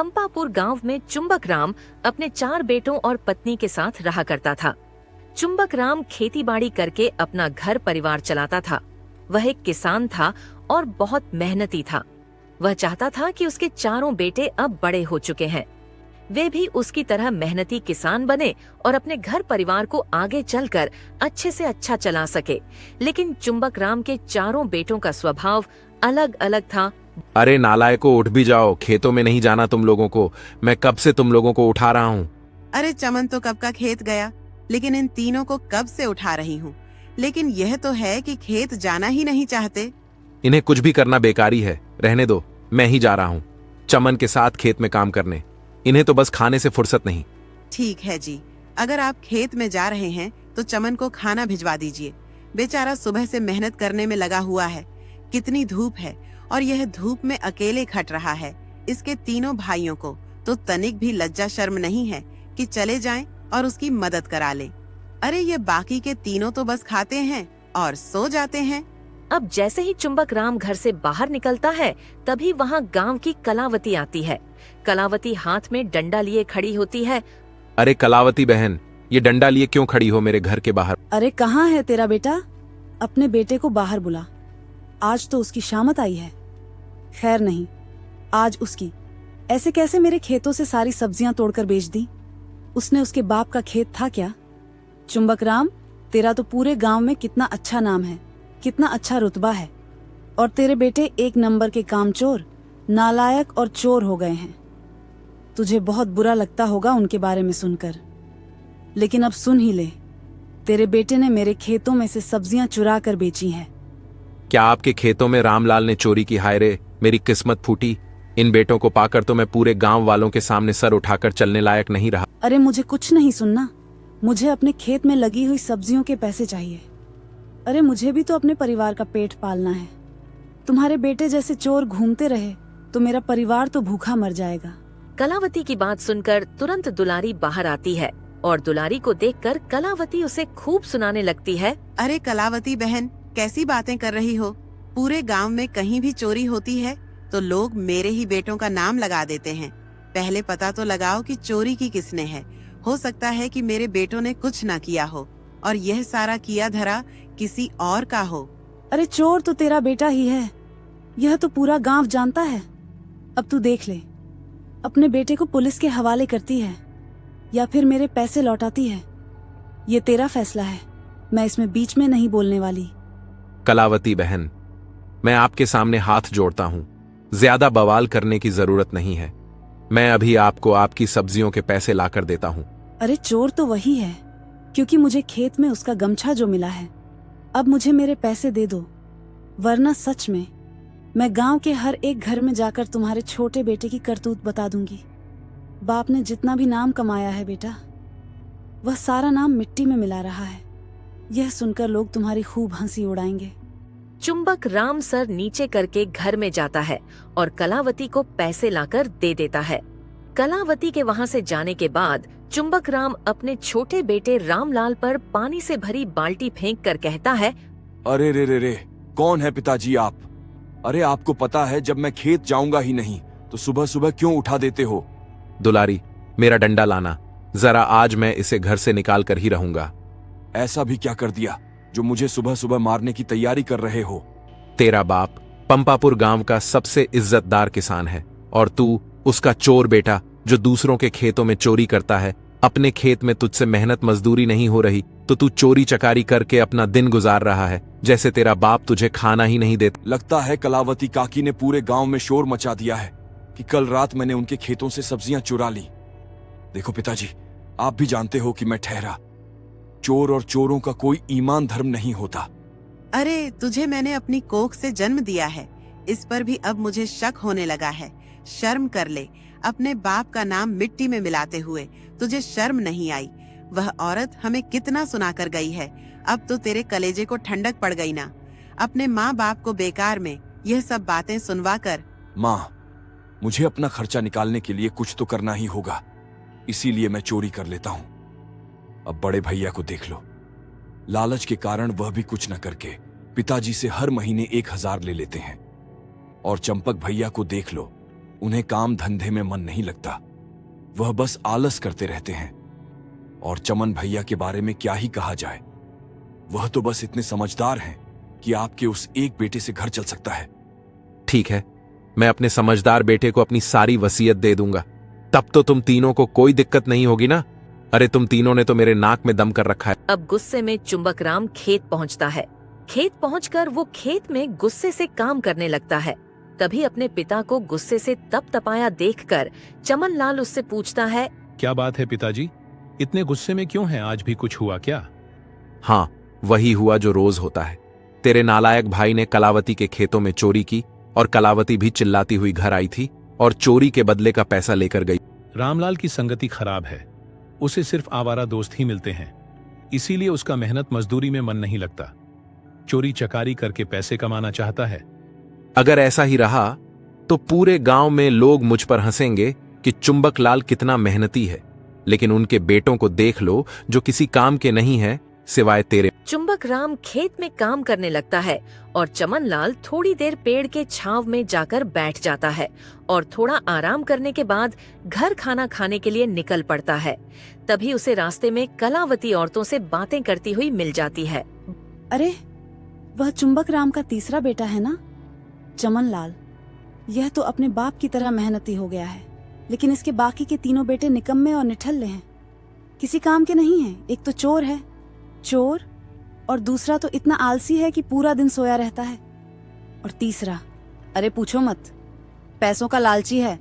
पंपापुर गांव में चुंबक राम अपने 4 बेटों और पत्नी के साथ रहा करता था। चुंबक राम खेतीबाड़ी करके अपना घर परिवार चलाता था। वह एक किसान था और बहुत मेहनती था। वह चाहता था कि उसके 4 बेटे अब बड़े हो चुके हैं, वे भी उसकी तरह मेहनती किसान बने और अपने घर परिवार को आगे चलकर अच्छे से अच्छा चला सके। लेकिन चुंबक राम के 4 बेटों का स्वभाव अलग अलग था। अरे नालायकों, उठ भी जाओ, खेतों में नहीं जाना तुम लोगों को। मैं कब से तुम लोगों को उठा रहा हूँ। अरे चमन तो कब का खेत गया, लेकिन इन तीनों को कब से उठा रही हूँ। लेकिन यह तो है कि खेत जाना ही नहीं चाहते। इन्हें कुछ भी करना बेकारी है, रहने दो। मैं ही जा रहा हूँ चमन के साथ खेत में काम करने। इन्हें तो बस खाने से फुर्सत नहीं। ठीक है जी, अगर आप खेत में जा रहे हैं तो चमन को खाना भिजवा दीजिए। बेचारा सुबह से मेहनत करने में लगा हुआ है। कितनी धूप है और यह धूप में अकेले खट रहा है। इसके तीनों भाइयों को तो तनिक भी लज्जा शर्म नहीं है कि चले जाएं और उसकी मदद करा लें। अरे ये बाकी के तीनों तो बस खाते हैं और सो जाते हैं। अब जैसे ही चुंबक राम घर से बाहर निकलता है, तभी वहाँ गांव की कलावती आती है। कलावती हाथ में डंडा लिए खड़ी होती है। अरे कलावती बहन, ये डंडा लिए क्यों खड़ी हो मेरे घर के बाहर? अरे कहाँ है तेरा बेटा? अपने बेटे को बाहर बुला। आज तो उसकी शामत आई है। खैर नहीं, आज उसकी ऐसे कैसे मेरे खेतों से सारी सब्जियां तोड़कर बेच दी? उसने उसके बाप का खेत था क्या? चुंबक राम, तेरा तो पूरे गांव में कितना अच्छा नाम है, कितना अच्छा रुतबा है, और तेरे बेटे 1 नंबर के कामचोर, नालायक और चोर हो गए हैं। तुझे बहुत बुरा लगता होगा उनके बारे में सुनकर, लेकिन अब सुन ही ले। तेरे बेटे ने मेरे खेतों में से सब्जियां चुरा कर बेची हैं। क्या आपके खेतों में रामलाल ने चोरी की? हाय रे, मेरी किस्मत फूटी। इन बेटों को पाकर तो मैं पूरे गांव वालों के सामने सर उठाकर चलने लायक नहीं रहा। अरे मुझे कुछ नहीं सुनना, मुझे अपने खेत में लगी हुई सब्जियों के पैसे चाहिए। अरे मुझे भी तो अपने परिवार का पेट पालना है। तुम्हारे बेटे जैसे चोर घूमते रहे तो मेरा परिवार तो भूखा मर जाएगा। कलावती की बात सुनकर तुरंत दुलारी बाहर आती है और दुलारी को देखकर कलावती उसे खूब सुनाने लगती है। अरे कलावती बहन, कैसी बातें कर रही हो? पूरे गांव में कहीं भी चोरी होती है तो लोग मेरे ही बेटों का नाम लगा देते हैं। पहले पता तो लगाओ कि चोरी की किसने है। हो सकता है कि मेरे बेटों ने कुछ ना किया हो और यह सारा किया धरा किसी और का हो। अरे चोर तो तेरा बेटा ही है, यह तो पूरा गांव जानता है। अब तू देख ले, अपने बेटे को पुलिस के हवाले करती है या फिर मेरे पैसे लौटाती है। ये तेरा फैसला है, मैं इसमें बीच में नहीं बोलने वाली। कलावती बहन, मैं आपके सामने हाथ जोड़ता हूँ, ज्यादा बवाल करने की जरूरत नहीं है। मैं अभी आपको आपकी सब्जियों के पैसे लाकर देता हूँ। अरे चोर तो वही है, क्योंकि मुझे खेत में उसका गमछा जो मिला है। अब मुझे मेरे पैसे दे दो, वरना सच में मैं गांव के हर एक घर में जाकर तुम्हारे छोटे बेटे की करतूत बता दूंगी। बाप ने जितना भी नाम कमाया है बेटा, वह सारा नाम मिट्टी में मिला रहा है। यह सुनकर लोग तुम्हारी खूब हंसी उड़ाएंगे। चुंबक राम सर नीचे करके घर में जाता है और कलावती को पैसे लाकर दे देता है। कलावती के वहाँ से जाने के बाद चुंबक राम अपने छोटे बेटे रामलाल पर पानी से भरी बाल्टी फेंक कर कहता है, अरे रे रे रे, कौन है पिताजी आप? अरे आपको पता है जब मैं खेत जाऊंगा ही नहीं तो सुबह सुबह क्यों उठा देते हो? दुलारी, मेरा डंडा लाना जरा, आज मैं इसे घर से निकाल कर ही रहूंगा। ऐसा भी क्या कर दिया जो मुझे सुबह सुबह मारने की तैयारी कर रहे हो? तेरा बाप पंपापुर गांव का सबसे इज्जतदार किसान है और तू उसका चोर बेटा जो दूसरों के खेतों में चोरी करता है। अपने खेत में तुझसे मेहनत मजदूरी नहीं हो रही तो तू चोरी चकारी करके अपना दिन गुजार रहा है, जैसे तेरा बाप तुझे खाना ही नहीं देता। लगता है कलावती काकी ने पूरे गांव में शोर मचा दिया है कि कल रात मैंने उनके खेतों से सब्जियां चुरा ली। देखो पिताजी, आप भी जानते हो कि मैं ठहरा चोर और चोरों का कोई ईमान धर्म नहीं होता। अरे तुझे मैंने अपनी कोख से जन्म दिया है, इस पर भी अब मुझे शक होने लगा है। शर्म कर ले, अपने बाप का नाम मिट्टी में मिलाते हुए तुझे शर्म नहीं आई? वह औरत हमें कितना सुना कर गई है, अब तो तेरे कलेजे को ठंडक पड़ गई ना? अपने माँ बाप को बेकार में यह सब बातें सुनवा कर। माँ, मुझे अपना खर्चा निकालने के लिए कुछ तो करना ही होगा, इसीलिए मैं चोरी कर लेता हूँ। अब बड़े भैया को देख लो, लालच के कारण वह भी कुछ न करके पिताजी से हर महीने 1000 ले लेते हैं। और चंपक भैया को देख लो, उन्हें काम धंधे में मन नहीं लगता, वह बस आलस करते रहते हैं। और चमन भैया के बारे में क्या ही कहा जाए, वह तो बस इतने समझदार हैं कि आपके उस एक बेटे से घर चल सकता है। ठीक है, मैं अपने समझदार बेटे को अपनी सारी वसीयत दे दूंगा, तब तो तुम तीनों को कोई दिक्कत नहीं होगी ना। अरे तुम तीनों ने तो मेरे नाक में दम कर रखा है। अब गुस्से में चुंबक राम खेत पहुंचता है। खेत पहुंचकर वो खेत में गुस्से से काम करने लगता है। तभी अपने पिता को गुस्से से तपतपाया देखकर चमन लाल उससे पूछता है, क्या बात है पिताजी, इतने गुस्से में क्यों हैं? आज भी कुछ हुआ क्या? हाँ, वही हुआ जो रोज होता है। तेरे नालायक भाई ने कलावती के खेतों में चोरी की और कलावती भी चिल्लाती हुई घर आई थी और चोरी के बदले का पैसा लेकर गई। रामलाल की संगति खराब है, उसे सिर्फ आवारा दोस्त ही मिलते हैं, इसीलिए उसका मेहनत मजदूरी में मन नहीं लगता। चोरी चकारी करके पैसे कमाना चाहता है। अगर ऐसा ही रहा तो पूरे गांव में लोग मुझ पर हंसेंगे कि चुंबक लाल कितना मेहनती है, लेकिन उनके बेटों को देख लो जो किसी काम के नहीं है सिवाय तेरे। चुंबक राम खेत में काम करने लगता है और चमन लाल थोड़ी देर पेड़ के छांव में जाकर बैठ जाता है और थोड़ा आराम करने के बाद घर खाना खाने के लिए निकल पड़ता है। तभी उसे रास्ते में कलावती औरतों से बातें करती हुई मिल जाती है। अरे वह चुंबक राम का तीसरा बेटा है ना, चमन लाल। यह तो अपने बाप की तरह मेहनती हो गया है, लेकिन इसके बाकी के तीनों बेटे निकम्मे और निठल्ले हैं, किसी काम के नहीं हैं। एक तो चोर है, चोर, और दूसरा तो इतना आलसी है कि पूरा दिन सोया रहता है, और तीसरा, अरे पूछो मत, पैसों का लालची है,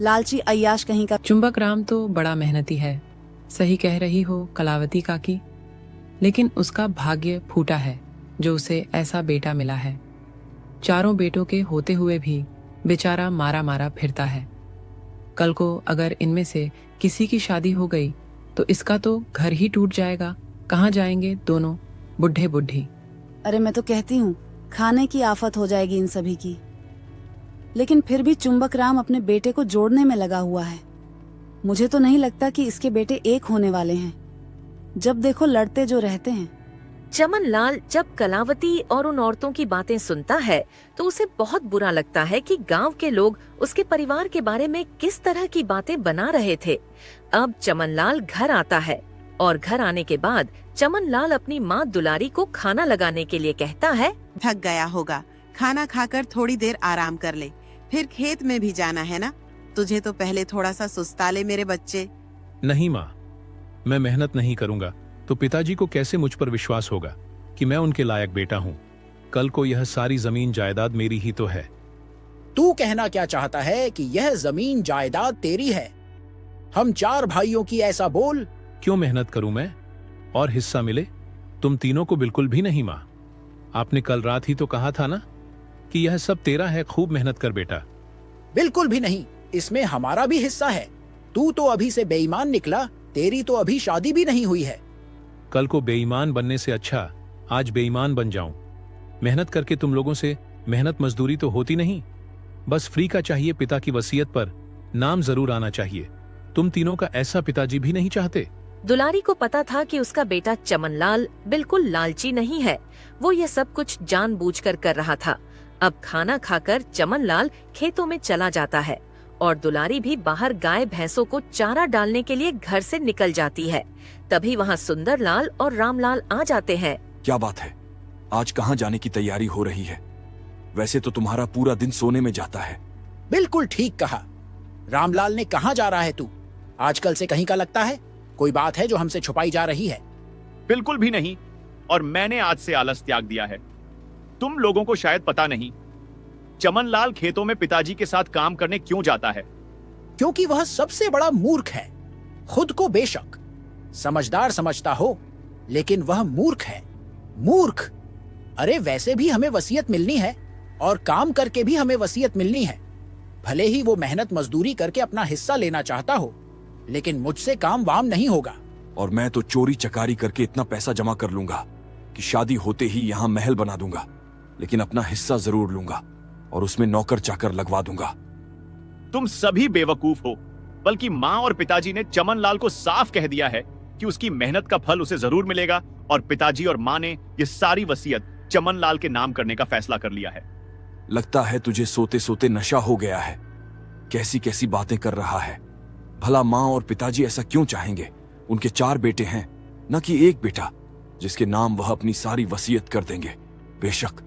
लालची अय्याश कहीं का। चुंबक राम तो बड़ा मेहनती है, सही कह रही हो कलावती काकी, लेकिन उसका भाग्य फूटा है जो उसे ऐसा बेटा मिला है। चारों बेटों के होते हुए भी बेचारा मारा मारा फिरता है। कल को अगर इनमें से किसी की शादी हो गई तो इसका तो घर ही टूट जाएगा। कहाँ जाएंगे दोनों बुढ़े बुढ़ी? अरे मैं तो कहती हूँ खाने की आफत हो जाएगी इन सभी की। लेकिन फिर भी चुंबक राम अपने बेटे को जोड़ने में लगा हुआ है। मुझे तो नहीं लगता कि इसके बेटे एक होने वाले हैं, जब देखो लड़ते जो रहते हैं। चमन लाल जब कलावती और उन औरतों की बातें सुनता है तो उसे बहुत बुरा लगता है कि गांव के लोग उसके परिवार के बारे में किस तरह की बातें बना रहे थे। अब चमन लाल घर आता है और घर आने के बाद चमन लाल अपनी माँ दुलारी को खाना लगाने के लिए कहता है, थक गया होगा, खाना खाकर थोड़ी देर आराम कर ले, फिर खेत में भी जाना है ना। तुझे तो पहले थोड़ा सा सुस्ता ले मेरे बच्चे। नहीं माँ, मैं मेहनत नहीं करूंगा तो पिताजी को कैसे मुझ पर विश्वास होगा कि मैं उनके लायक बेटा हूँ? कल को यह सारी जमीन जायदाद मेरी ही तो है। तू कहना क्या चाहता है कि यह जमीन जायदाद तेरी है? हम चार भाइयों की ऐसा बोल। क्यों मेहनत करूं मैं और हिस्सा मिले? तुम तीनों को बिल्कुल भी नहीं माँ। आपने कल रात ही तो कहा था ना कि यह सब तेरा है, खूब मेहनत कर बेटा। बिल्कुल भी नहीं, इसमें हमारा भी हिस्सा है। तू तो अभी से बेईमान निकला, तेरी तो अभी शादी भी नहीं हुई है। कल को बेईमान बनने से अच्छा आज बेईमान बन जाऊं। मेहनत करके तुम लोगों से मेहनत मजदूरी तो होती नहीं, बस फ्री का चाहिए। पिता की वसीयत पर नाम जरूर आना चाहिए। तुम तीनों का ऐसा पिताजी भी नहीं चाहते। दुलारी को पता था कि उसका बेटा चमन लाल बिल्कुल लालची नहीं है, वो ये सब कुछ जानबूझकर कर रहा था। अब खाना खाकर चमन लाल खेतों में चला जाता है और दुलारी भी बाहर गाय भैंसों को चारा डालने के लिए घर से निकल जाती है। तभी वहाँ सुंदरलाल और रामलाल आ जाते हैं। क्या बात है, आज कहाँ जाने की तैयारी हो रही है? वैसे तो तुम्हारा पूरा दिन सोने में जाता है। बिल्कुल ठीक कहा। रामलाल ने कहाँ जा रहा है तू? आजकल से कहीं का लगता है। कोई बात है जो हमसे छुपाई जा रही है? बिल्कुल भी नहीं, और मैंने आज से आलस त्याग दिया है। तुम लोगों को शायद पता नहीं, चमन लाल खेतों में पिताजी के साथ काम करने क्यों जाता है? क्योंकि वह सबसे बड़ा मूर्ख है। खुद को बेशक समझदार समझता हो, लेकिन वह मूर्ख है। मूर्ख। अरे वैसे भी हमें वसीयत मिलनी है और काम करके भी हमें वसीयत मिलनी है। भले ही वो मेहनत मजदूरी करके अपना हिस्सा लेना चाहता हो, लेकिन मुझसे काम वाम नहीं होगा। और मैं तो चोरी चकारी करके इतना पैसा जमा कर लूंगा कि शादी होते ही यहाँ महल बना दूंगा, लेकिन अपना हिस्सा जरूर लूंगा और उसमें नौकर चाकर लगवा दूंगा। तुम सभी बेवकूफ हो। बल्कि माँ और पिताजी ने चमन लाल को साफ कह दिया है कि उसकी मेहनत का फल उसे जरूर मिलेगा, और पिताजी और माँ ने ये सारी वसीयत चमन लाल के नाम करने का फैसला कर लिया है। लगता है तुझे सोते सोते नशा हो गया है। कैसी कैसी बातें कर रहा है। भला माँ और पिताजी ऐसा क्यों चाहेंगे? उनके 4 बेटे हैं, न कि एक बेटा जिसके नाम वह अपनी सारी वसीयत कर देंगे। बेशक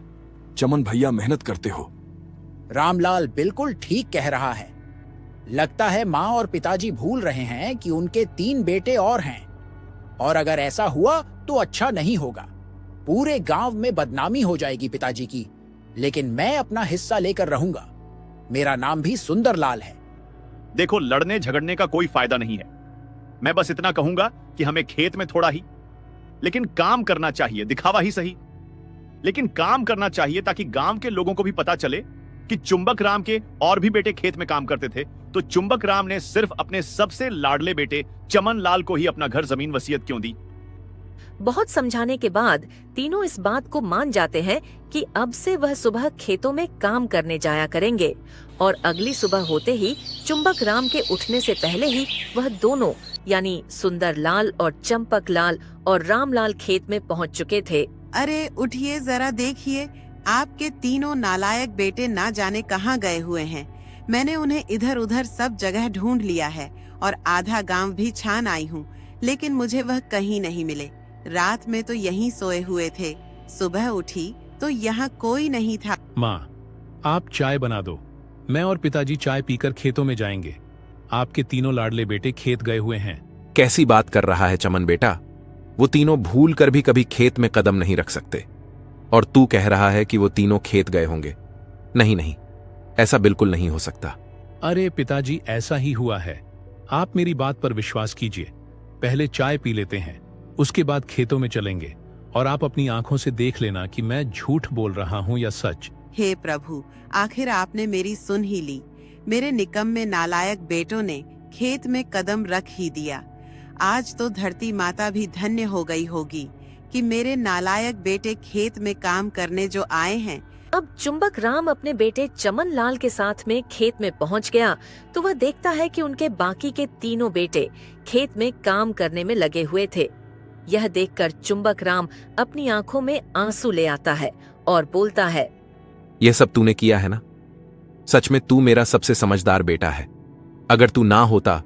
चमन भैया मेहनत करते हो। रामलाल बिल्कुल ठीक कह रहा है। लगता है माँ और पिताजी भूल रहे हैं कि उनके 3 बेटे और हैं, और अगर ऐसा हुआ तो अच्छा नहीं होगा। पूरे गांव में बदनामी हो जाएगी पिताजी की, लेकिन मैं अपना हिस्सा लेकर रहूंगा। मेरा नाम भी सुंदरलाल है। देखो, लड़ने झगड़ने का कोई फायदा नहीं है। मैं बस इतना कहूंगा कि हमें खेत में थोड़ा ही, लेकिन काम करना चाहिए, दिखावा ही सही, लेकिन काम करना चाहिए, ताकि गांव के लोगों को भी पता चले कि चुंबक राम के और भी बेटे खेत में काम करते थे, तो चुंबक राम ने सिर्फ अपने सबसे लाडले बेटे चमन लाल को ही अपना घर जमीन वसीयत क्यों दी। बहुत समझाने के बाद तीनों इस बात को मान जाते हैं कि अब से वह सुबह खेतों में काम करने जाया करेंगे, और अगली सुबह होते ही चुंबक राम के उठने से पहले ही वह दोनों यानी सुंदर लाल और चंपक लाल और रामलाल खेत में पहुंच चुके थे। अरे उठिए, जरा देखिए, आपके तीनों नालायक बेटे ना जाने कहाँ गए हुए हैं। मैंने उन्हें इधर उधर सब जगह ढूंढ लिया है और आधा गांव भी छान आई हूँ, लेकिन मुझे वह कहीं नहीं मिले। रात में तो यहीं सोए हुए थे, सुबह उठी तो यहाँ कोई नहीं था। माँ, आप चाय बना दो, मैं और पिताजी चाय पीकर खेतों में जाएंगे। आपके तीनों लाडले बेटे खेत गए हुए हैं। कैसी बात कर रहा है चमन बेटा? वो तीनों भूल कर भी कभी खेत में कदम नहीं रख सकते, और तू कह रहा है कि वो तीनों खेत गए होंगे। नहीं नहीं, ऐसा बिल्कुल नहीं हो सकता। अरे पिताजी, ऐसा ही हुआ है। आप मेरी बात पर विश्वास कीजिए। पहले चाय पी लेते हैं, उसके बाद खेतों में चलेंगे, और आप अपनी आंखों से देख लेना कि मैं झूठ बोल रहा हूं या सच। हे प्रभु, आखिर आपने मेरी सुन ही ली। मेरे निकम्मे नालायक बेटों ने खेत में कदम रख ही दिया। आज तो धरती माता भी धन्य हो गई होगी कि मेरे नालायक बेटे खेत में काम करने जो आए हैं। अब चुंबक राम अपने बेटे चमन लाल के साथ में खेत में पहुंच गया तो वह देखता है कि उनके बाकी के तीनों बेटे खेत में काम करने में लगे हुए थे। यह देखकर चुंबक राम अपनी आंखों में आंसू ले आता है और बोलता है, यह सब तूने किया है ना? सच में तू मेरा सबसे समझदार बेटा है। अगर तू ना होता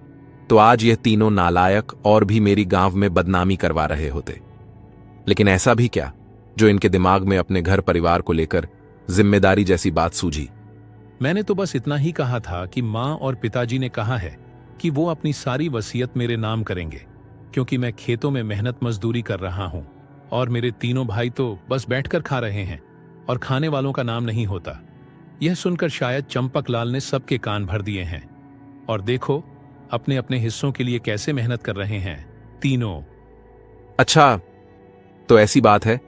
तो आज यह तीनों नालायक और भी मेरी गांव में बदनामी करवा रहे होते। लेकिन ऐसा भी क्या जो इनके दिमाग में अपने घर परिवार को लेकर जिम्मेदारी जैसी बात सूझी? मैंने तो बस इतना ही कहा था कि माँ और पिताजी ने कहा है कि वो अपनी सारी वसीयत मेरे नाम करेंगे, क्योंकि मैं खेतों में मेहनत मजदूरी कर रहा हूँ और मेरे तीनों भाई तो बस बैठकर खा रहे हैं और खाने वालों का नाम नहीं होता। यह सुनकर शायद चंपक लाल ने सबके कान भर दिए हैं, और देखो अपने अपने हिस्सों के लिए कैसे मेहनत कर रहे हैं तीनों। अच्छा, तो ऐसी बात है,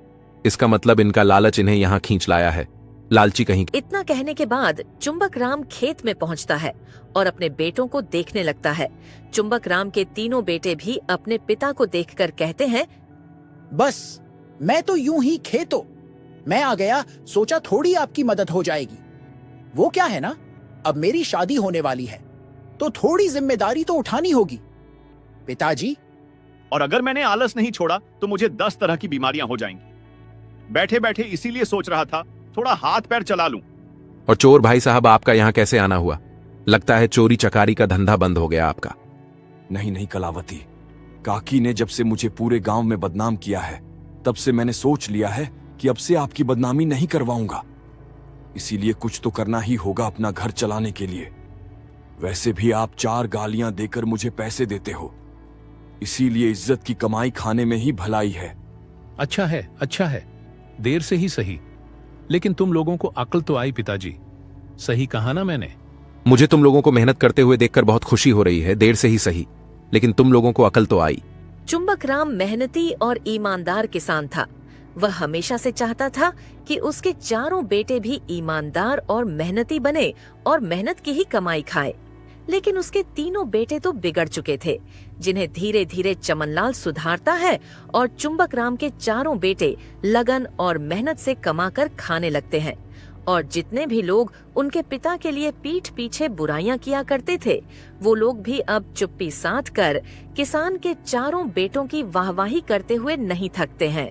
इसका मतलब इनका लालच इन्हें यहाँ खींच लाया है। लालची कहीं। इतना कहने के बाद चुंबक राम खेत में पहुंचता है और अपने बेटों को देखने लगता है। चुंबक राम के तीनों बेटे भी अपने पिता को देखकर कहते हैं, बस मैं तो यूं ही खेतों मैं आ गया, सोचा थोड़ी आपकी मदद हो जाएगी। वो क्या है ना, अब मेरी शादी होने वाली है तो थोड़ी जिम्मेदारी तो उठानी होगी पिताजी। और अगर मैंने आलस नहीं छोड़ा तो मुझे 10 तरह की बीमारियां हो जाएंगी। बैठे बैठे इसीलिए सोच रहा था थोड़ा हाथ पैर चला लूं। और चोर भाई साहब, आपका यहां कैसे आना हुआ? लगता है चोरी चकारी का धंधा बंद हो गया आपका। नहीं नहीं कलावती, काकी ने जब से मुझे पूरे गांव में बदनाम किया है तब से मैंने सोच लिया है कि अब से आपकी बदनामी नहीं करवाऊंगा। इसीलिए कुछ तो करना ही होगा अपना घर चलाने के लिए। वैसे भी आप 4 गालियां देकर मुझे पैसे देते हो, इसीलिए इज्जत की कमाई खाने में ही भलाई है। अच्छा है, देर से ही सही, लेकिन तुम लोगों को अक्ल तो आई पिताजी। सही कहा ना मैंने? मुझे तुम लोगों को मेहनत करते हुए देखकर बहुत खुशी हो रही है। देर से ही सही, लेकिन तुम लोगों को अकल तो आई। चुंबक राम मेहनती और ईमानदार किसान था। वह हमेशा से चाहता था कि उसके चारों बेटे भी ईमानदार और मेहनती बने और मेहनत की ही कमाई खाए। लेकिन उसके तीनों बेटे तो बिगड़ चुके थे, जिन्हें धीरे धीरे चमनलाल सुधारता है, और चुंबक राम के चारों बेटे लगन और मेहनत से कमाकर खाने लगते हैं। और जितने भी लोग उनके पिता के लिए पीठ पीछे बुराइयां किया करते थे, वो लोग भी अब चुप्पी साध कर किसान के चारों बेटों की वाहवाही करते हुए नहीं थकते हैं।